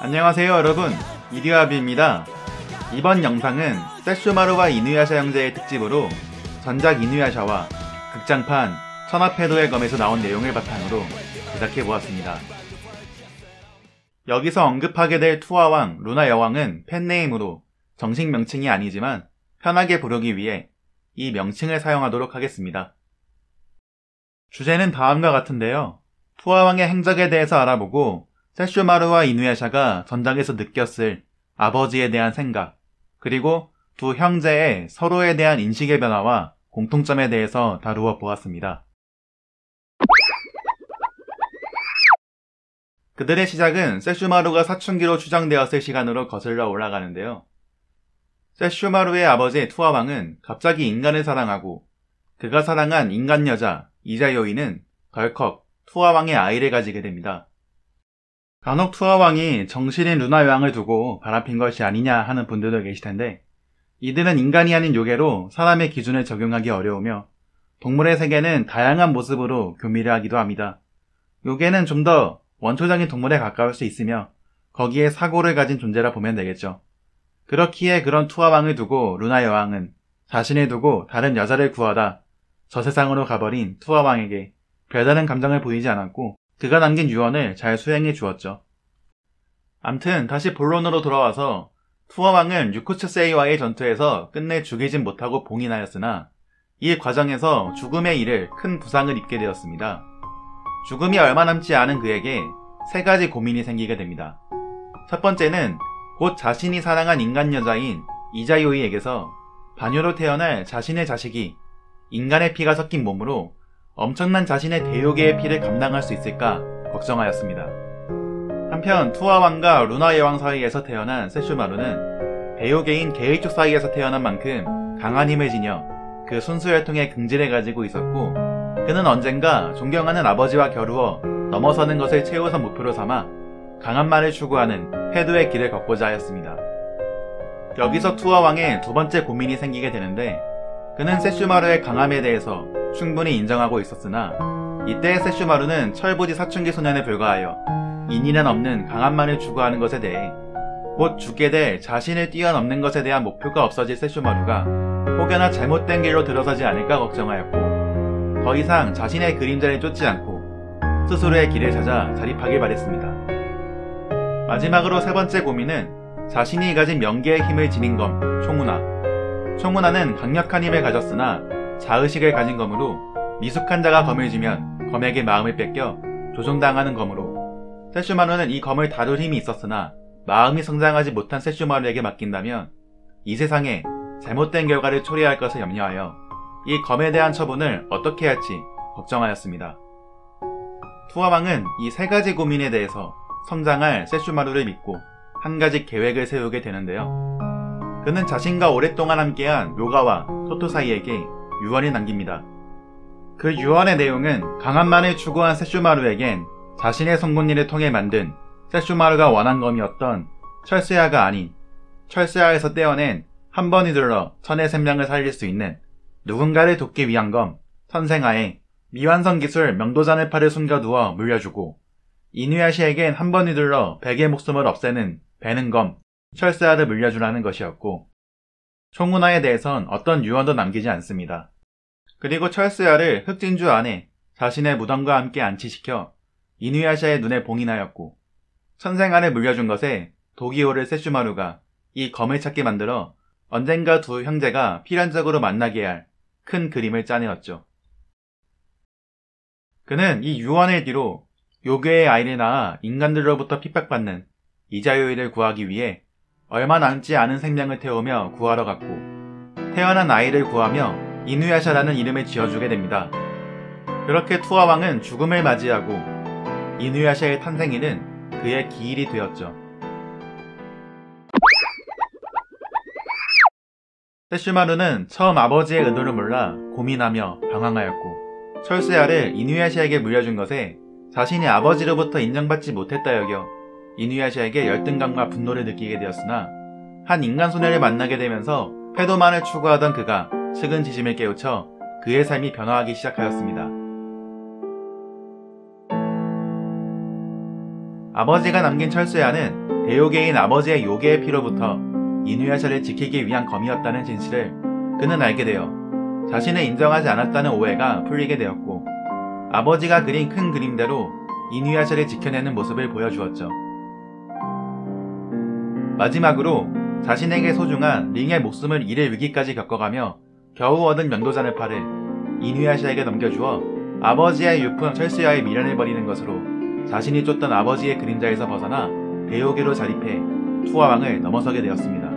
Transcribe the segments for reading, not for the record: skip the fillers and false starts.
안녕하세요 여러분, 이리와비입니다. 이번 영상은 세슈마루와 이누야샤 형제의 특집으로 전작 이누야샤와 극장판 천하패도의 검에서 나온 내용을 바탕으로 제작해보았습니다. 여기서 언급하게 될 투아왕, 루나 여왕은 팬네임으로 정식 명칭이 아니지만 편하게 부르기 위해 이 명칭을 사용하도록 하겠습니다. 주제는 다음과 같은데요. 투아왕의 행적에 대해서 알아보고 세슈마루와 이누야샤가 전작에서 느꼈을 아버지에 대한 생각, 그리고 두 형제의 서로에 대한 인식의 변화와 공통점에 대해서 다루어 보았습니다. 그들의 시작은 세슈마루가 사춘기로 추정되었을 시간으로 거슬러 올라가는데요. 세슈마루의 아버지 투아왕은 갑자기 인간을 사랑하고 그가 사랑한 인간 여자 이자요이는 덜컥 투아왕의 아이를 가지게 됩니다. 간혹 투아왕이 정신인 루나 여왕을 두고 바람핀 것이 아니냐 하는 분들도 계실 텐데, 이들은 인간이 아닌 요괴로 사람의 기준을 적용하기 어려우며 동물의 세계는 다양한 모습으로 교미를 합니다. 요괴는 좀 더 원초적인 동물에 가까울 수 있으며 거기에 사고를 가진 존재라 보면 되겠죠. 그렇기에 그런 투아왕을 두고 루나 여왕은 자신을 두고 다른 여자를 구하다 저 세상으로 가버린 투아왕에게 별다른 감정을 보이지 않았고 그가 남긴 유언을 잘 수행해 주었죠. 암튼 다시 본론으로 돌아와서 투아왕은 유쿠츠세이와의 전투에서 끝내 죽이진 못하고 봉인하였으나 이 과정에서 죽음의 일을 큰 부상을 입게 되었습니다. 죽음이 얼마 남지 않은 그에게 세 가지 고민이 생기게 됩니다. 첫 번째는 곧 자신이 사랑한 인간 여자인 이자요이에게서 반유로 태어날 자신의 자식이 인간의 피가 섞인 몸으로 엄청난 자신의 대요괴의 피를 감당할 수 있을까 걱정하였습니다. 한편 투아왕과 루나 여왕 사이에서 태어난 세슈마루는 대요괴인 게이쪽 사이에서 태어난 만큼 강한 힘을 지녀 그 순수혈통의 긍지를 가지고 있었고, 그는 언젠가 존경하는 아버지와 겨루어 넘어서는 것을 최우선 목표로 삼아 강한만을 추구하는 패도의 길을 걷고자 하였습니다. 여기서 투아왕의 두 번째 고민이 생기게 되는데, 그는 세슈마루의 강함에 대해서 충분히 인정하고 있었으나 이때의 세슈마루는 철부지 사춘기 소년에 불과하여 인연은 없는 강한만을 추구하는 것에 대해 곧 죽게 될 자신을 뛰어넘는 것에 대한 목표가 없어질 세슈마루가 혹여나 잘못된 길로 들어서지 않을까 걱정하였고, 더 이상 자신의 그림자를 쫓지 않고 스스로의 길을 찾아 자립하길 바랬습니다. 마지막으로 세 번째 고민은 자신이 가진 명계의 힘을 지닌 검, 총훈아. 총훈아는 강력한 힘을 가졌으나 자의식을 가진 검으로 미숙한 자가 검을 쥐면 검에게 마음을 뺏겨 조종당하는 검으로, 세슈마루는 이 검을 다룰 힘이 있었으나 마음이 성장하지 못한 세슈마루에게 맡긴다면 이 세상에 잘못된 결과를 초래할 것을 염려하여 이 검에 대한 처분을 어떻게 할지 걱정하였습니다. 투아왕은 이 세 가지 고민에 대해서 성장할 세슈마루를 믿고 한 가지 계획을 세우게 되는데요. 그는 자신과 오랫동안 함께한 묘가와 토토사이에게 유언을 남깁니다. 그 유언의 내용은 강한만을 추구한 세슈마루에겐 자신의 송곳니를 통해 만든 세슈마루가 원한 검이었던 철수야가 아닌 철수야에서 떼어낸 한 번이 들러 천의 생명을 살릴 수 있는 누군가를 돕기 위한 검, 선생아에 미완성 기술 명도잔의 팔을 숨겨두어 물려주고, 이누야샤에겐 한 번이 들러 100의 목숨을 없애는 베는 검, 철수야를 물려주라는 것이었고, 총훈아에 대해선 어떤 유언도 남기지 않습니다. 그리고 철수야를 흑진주 안에 자신의 무덤과 함께 안치시켜 이누야샤의 눈에 봉인하였고, 천생아를 물려준 것에 독이 오를 세슈마루가 이 검을 찾게 만들어 언젠가 두 형제가 필연적으로 만나게 할 큰 그림을 짜내었죠. 그는 이 유언을 뒤로 요괴의 아이를 낳아 인간들로부터 핍박받는 이자요이를 구하기 위해 얼마 남지 않은 생명을 태우며 구하러 갔고, 태어난 아이를 구하며 이누야샤라는 이름을 지어주게 됩니다. 그렇게 투아왕은 죽음을 맞이하고 이누야샤의 탄생일은 그의 기일이 되었죠. 세슈마루는 처음 아버지의 의도를 몰라 고민하며 방황하였고, 철수야를 이누야샤에게 물려준 것에 자신이 아버지로부터 인정받지 못했다 여겨 이누야샤에게 열등감과 분노를 느끼게 되었으나, 한 인간 소녀를 만나게 되면서 패도만을 추구하던 그가 측은지심을 깨우쳐 그의 삶이 변화하기 시작하였습니다. 아버지가 남긴 철수야는 대요괴인 아버지의 요괴의 피로부터 이누야샤를 지키기 위한 검이었다는 진실을 그는 알게 되어 자신을 인정하지 않았다는 오해가 풀리게 되었고, 아버지가 그린 큰 그림대로 이누야샤를 지켜내는 모습을 보여주었죠. 마지막으로 자신에게 소중한 링의 목숨을 잃을 위기까지 겪어가며 겨우 얻은 면도자늘팔을 이누야샤에게 넘겨주어 아버지의 유품 철수야의 미련을 버리는 것으로 자신이 쫓던 아버지의 그림자에서 벗어나 대요괴로 자립해 투화왕을 넘어서게 되었습니다.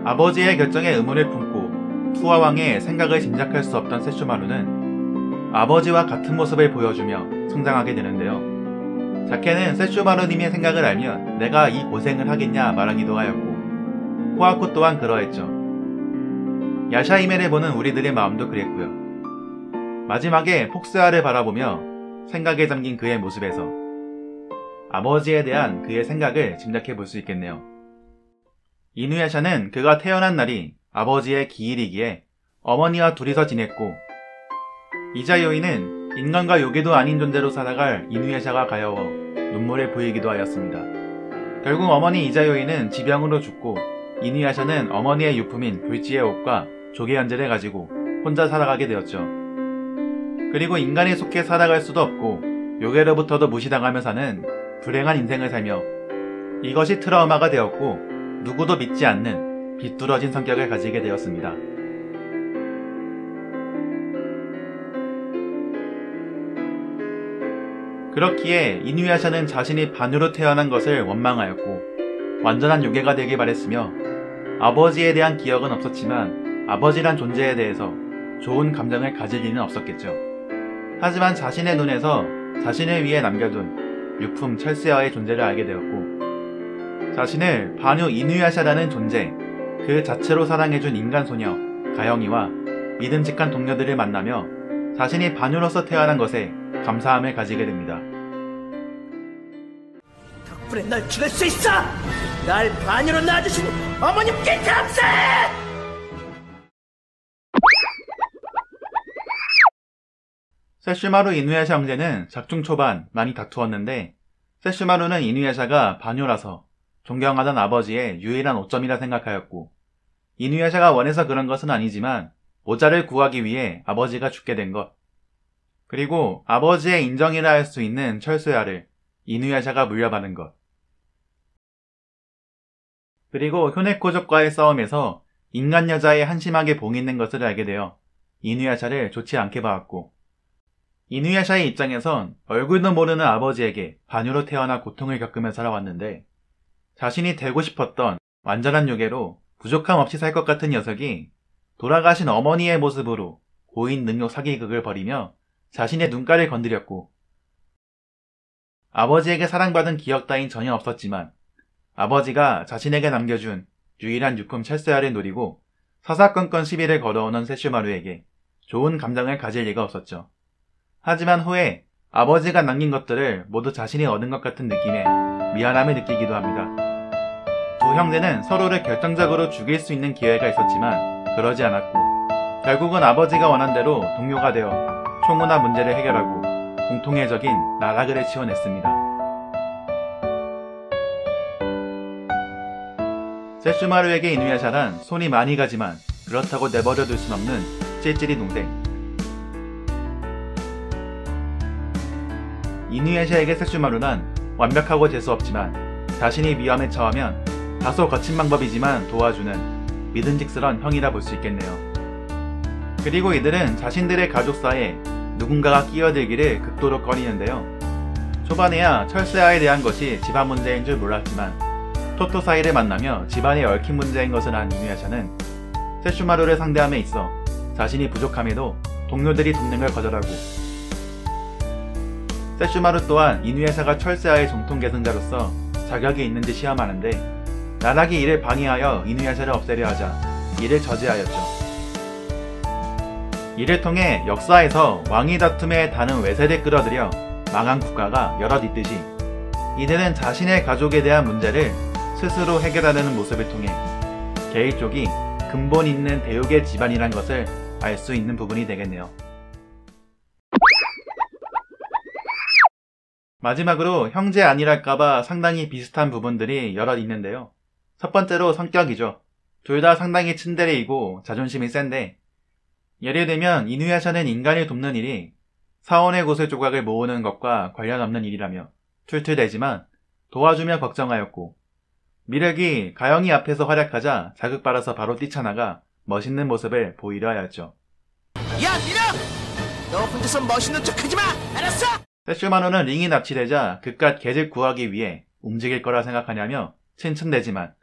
아버지의 결정에 의문을 품고 투화왕의 생각을 짐작할 수 없던 세슈마루는 아버지와 같은 모습을 보여주며 성장하게 되는데요. 자케는 세슈마루님의 생각을 알면 내가 이 고생을 하겠냐 말하기도 하였고, 코아쿠 또한 그러했죠. 야샤이메를 보는 우리들의 마음도 그랬고요. 마지막에 폭스아를 바라보며 생각에 잠긴 그의 모습에서 아버지에 대한 그의 생각을 짐작해 볼 수 있겠네요. 이누야샤는 그가 태어난 날이 아버지의 기일이기에 어머니와 둘이서 지냈고, 이자요이는 인간과 요괴도 아닌 존재로 살아갈 이누야샤가 가여워 눈물을 보이기도 하였습니다. 결국 어머니 이자요이는 지병으로 죽고, 이누야샤는 어머니의 유품인 불지의 옷과 조개 연재를 가지고 혼자 살아가게 되었죠. 그리고 인간에 속해 살아갈 수도 없고 요괴로부터도 무시당하며 사는 불행한 인생을 살며, 이것이 트라우마가 되었고 누구도 믿지 않는 비뚤어진 성격을 가지게 되었습니다. 그렇기에 이누야샤는 자신이 반유로 태어난 것을 원망하였고 완전한 요괴가 되길 바랬으며, 아버지에 대한 기억은 없었지만 아버지란 존재에 대해서 좋은 감정을 가질 리는 없었겠죠. 하지만 자신의 눈에서 자신을 위해 남겨둔 유품 철수야의 존재를 알게 되었고, 자신을 반유 이누야샤라는 존재 그 자체로 사랑해준 인간 소녀 가영이와 믿음직한 동료들을 만나며 자신이 반유로서 태어난 것에 감사함을 가지게 됩니다. 덕분에 널 죽일 수 있어! 날 반유로 낳아주신 어머님께 감사해! 세슈마루 이누야샤 형제는 작중 초반 많이 다투었는데, 세슈마루는 이누야샤가 반유라서 존경하던 아버지의 유일한 오점이라 생각하였고, 이누야샤가 원해서 그런 것은 아니지만 모자를 구하기 위해 아버지가 죽게 된 것, 그리고 아버지의 인정이라 할 수 있는 철수야를 이누야샤가 물려받은 것, 그리고 효네코족과의 싸움에서 인간 여자에 한심하게 봉인된 것을 알게 되어 이누야샤를 좋지 않게 봐왔고, 이누야샤의 입장에선 얼굴도 모르는 아버지에게 반유로 태어나 고통을 겪으며 살아왔는데, 자신이 되고 싶었던 완전한 요괴로 부족함 없이 살 것 같은 녀석이 돌아가신 어머니의 모습으로 고인 능욕 사기극을 벌이며 자신의 눈가를 건드렸고, 아버지에게 사랑받은 기억 따윈 전혀 없었지만 아버지가 자신에게 남겨준 유일한 유품 철수야를 노리고 사사건건 시비를 걸어오는 세슈마루에게 좋은 감정을 가질 리가 없었죠. 하지만 후에 아버지가 남긴 것들을 모두 자신이 얻은 것 같은 느낌에 미안함을 느끼기도 합니다. 두 형제는 서로를 결정적으로 죽일 수 있는 기회가 있었지만 그러지 않았고, 결국은 아버지가 원한 대로 동료가 되어 총우나 문제를 해결하고 공통의 적인 나라그를 치워냈습니다. 세슈마루에게 이누야샤란 손이 많이 가지만 그렇다고 내버려둘 순 없는 찔찔이 동생, 이누야샤에게 세슈마루는 완벽하고 재수없지만 자신이 위험에 처하면 다소 거친 방법이지만 도와주는 믿음직스런 형이라 볼 수 있겠네요. 그리고 이들은 자신들의 가족사에 누군가가 끼어들기를 극도로 꺼리는데요. 초반에야 철수야에 대한 것이 집안 문제인 줄 몰랐지만 토토 사이를 만나며 집안이 얽힌 문제인 것을 안 이누야샤는 세슈마루를 상대함에 있어 자신이 부족함에도 동료들이 돕는 걸 거절하고, 세슈마루 또한 이누야샤가 철수야의 정통 계승자로서 자격이 있는지 시험하는데, 나락이 이를 방해하여 이누야샤를 없애려 하자 이를 저지하였죠. 이를 통해 역사에서 왕위 다툼에 다른 외세를 끌어들여 망한 국가가 여럿 있듯이 이들은 자신의 가족에 대한 문제를 스스로 해결하려는 모습을 통해 게이 쪽이 근본 있는 대요괴 집안이란 것을 알 수 있는 부분이 되겠네요. 마지막으로 형제 아니랄까봐 상당히 비슷한 부분들이 여럿 있는데요. 첫 번째로 성격이죠. 둘 다 상당히 츤데레이고 자존심이 센데, 예를 들면 이누야샤는 인간을 돕는 일이 사원의 구슬 조각을 모으는 것과 관련 없는 일이라며 툴툴대지만 도와주며 걱정하였고, 미륵이 가영이 앞에서 활약하자 자극받아서 바로 뛰쳐나가 멋있는 모습을 보이려 하였죠. 야, 미륵! 너 혼자서 멋있는 척하지 마! 알았어? 세슈마루는 링이 납치되자 그깟 개를 구하기 위해 움직일 거라 생각하냐며 츤츤대지만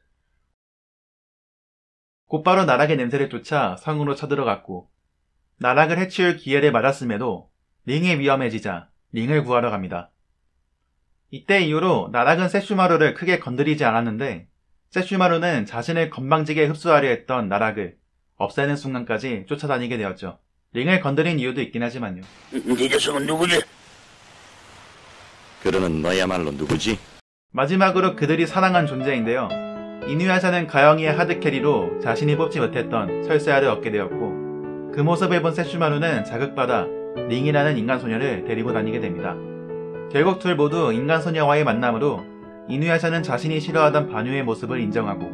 곧바로 나락의 냄새를 쫓아 성으로 쳐들어갔고, 나락을 해치울 기회를 맞았음에도 링이 위험해지자 링을 구하러 갑니다. 이때 이후로 나락은 세슈마루를 크게 건드리지 않았는데, 세슈마루는 자신을 건방지게 흡수하려 했던 나락을 없애는 순간까지 쫓아다니게 되었죠. 링을 건드린 이유도 있긴 하지만요. 네 녀석은 누구지? 그러는 너야말로 누구지? 마지막으로 그들이 사랑한 존재인데요. 이누야샤는 가영이의 하드캐리로 자신이 뽑지 못했던 철새알을 얻게 되었고, 그 모습을 본 세슈마루는 자극받아 링이라는 인간소녀를 데리고 다니게 됩니다. 결국 둘 모두 인간소녀와의 만남으로 이누야샤는 자신이 싫어하던 반유의 모습을 인정하고,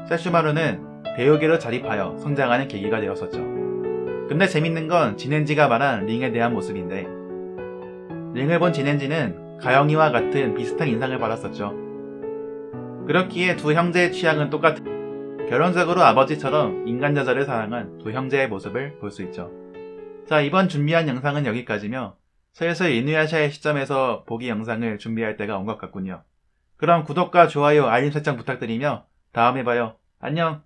세슈마루는 대요계로 자립하여 성장하는 계기가 되었었죠. 근데 재밌는 건 진엔지가 말한 링에 대한 모습인데, 링을 본 진엔지는 가영이와 같은 비슷한 인상을 받았었죠. 그렇기에 두 형제의 취향은 똑같은, 결혼적으로 아버지처럼 인간 여자를 사랑한 두 형제의 모습을 볼 수 있죠. 자, 이번 준비한 영상은 여기까지며, 슬슬 이누야샤의 시점에서 보기 영상을 준비할 때가 온 것 같군요. 그럼 구독과 좋아요, 알림 설정 부탁드리며 다음에 봐요. 안녕!